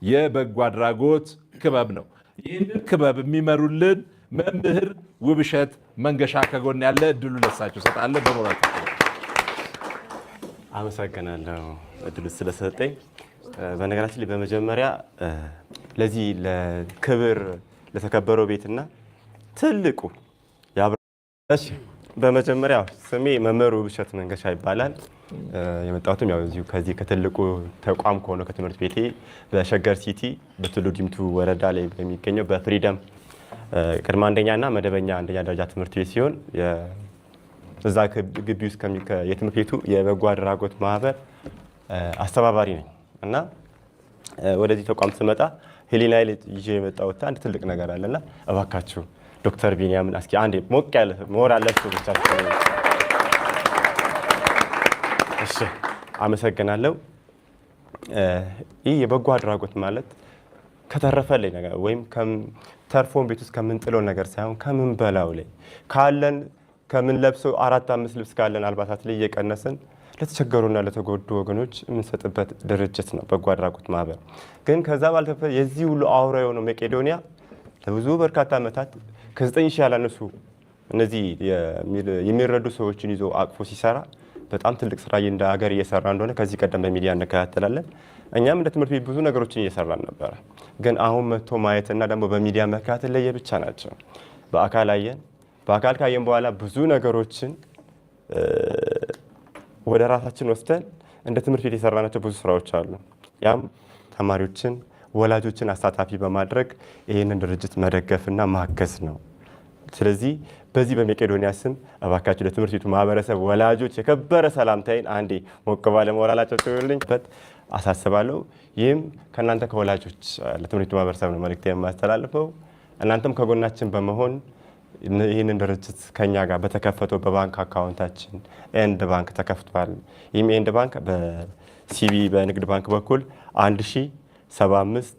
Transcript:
የበጎ አድራጎት ክበብ ነው። ይህንን ክበብ የሚመሩልን መምህር ውብሸት መንገሻ ከጎን ያለ እድሉ ለሳቸው ሰጣለሁ። በሞራል አመሰግናለሁ እድሉ ስለሰጠኝ። በነገራችን ላይ በመጀመሪያ ለዚህ ለክብር ለተከበረው ቤትና ትልቁ ያብራሽ በመጀመሪያ ስሜ መምህር ውብሸት መንገሻ ይባላል። የመጣሁትም ያው እዚሁ ከዚህ ከትልቁ ተቋም ከሆነ ከትምህርት ቤቴ በሸገር ሲቲ በቱሉ ዲምቱ ወረዳ ላይ በሚገኘው በፍሪደም ቅድመ አንደኛና መደበኛ አንደኛ ደረጃ ትምህርት ቤት ሲሆን እዛ ግቢ ውስጥ የትምህርት ቤቱ የበጎ አድራጎት ማህበር አስተባባሪ ነኝ እና ወደዚህ ተቋም ስመጣ ሄሊና ይዤ የመጣሁት አንድ ትልቅ ነገር አለና እባካችሁ ዶክተር ቢኒያምን እስኪ አንዴ ሞቅ ያለ ሞራል ለሱ ብቻ እሺ፣ አመሰግናለሁ። ይህ የበጎ አድራጎት ማለት ከተረፈልኝ ነገር ወይም ተርፎን ቤት ውስጥ ከምንጥለው ነገር ሳይሆን ከምንበላው ላይ ካለን ከምንለብሰው 4-5 ልብስ ካለን አልባሳት ላይ እየቀነስን ለተቸገሩና ለተጎዱ ወገኖች የምንሰጥበት ድርጅት ነው በጎ አድራጎት ማህበር። ግን ከዛ ባለፈ የዚህ ሁሉ አውራ የሆነው መቄዶንያ ለብዙ በርካታ ዓመታት ከ9,000 ያላነሱ እነዚህ የሚረዱ ሰዎችን ይዞ አቅፎ ሲሰራ በጣም ትልቅ ስራ እንደ ሀገር እየሰራ እንደሆነ ከዚህ ቀደም በሚዲያ እንከታተላለን። እኛም እንደ ትምህርት ቤት ብዙ ነገሮችን እየሰራን ነበረ። ግን አሁን መጥቶ ማየትና ደግሞ በሚዲያ መከታተል ለየብቻ ናቸው። በአካል አየን። በአካል ካየን በኋላ ብዙ ነገሮችን ወደ ራሳችን ወስደን እንደ ትምህርት ቤት የሰራናቸው ብዙ ስራዎች አሉ። ያም ተማሪዎችን፣ ወላጆችን አሳታፊ በማድረግ ይህንን ድርጅት መደገፍና ማገዝ ነው። ስለዚህ በዚህ በመቄዶንያ ስም እባካችሁ ለትምህርት ቤቱ ማህበረሰብ ወላጆች የከበረ ሰላምታዬን አንዴ ሞቅ ባለ ሞራላቸው ትውልኝበት አሳስባለሁ። ይህም ከእናንተ ከወላጆች ለትምህርት ቤቱ ማህበረሰብ ነው መልእክት የማስተላልፈው። እናንተም ከጎናችን በመሆን ይህንን ድርጅት ከኛ ጋር በተከፈተው በባንክ አካውንታችን ኤንድ ባንክ ተከፍቷል። ይህም ኤንድ ባንክ በሲቢ በንግድ ባንክ በኩል 1075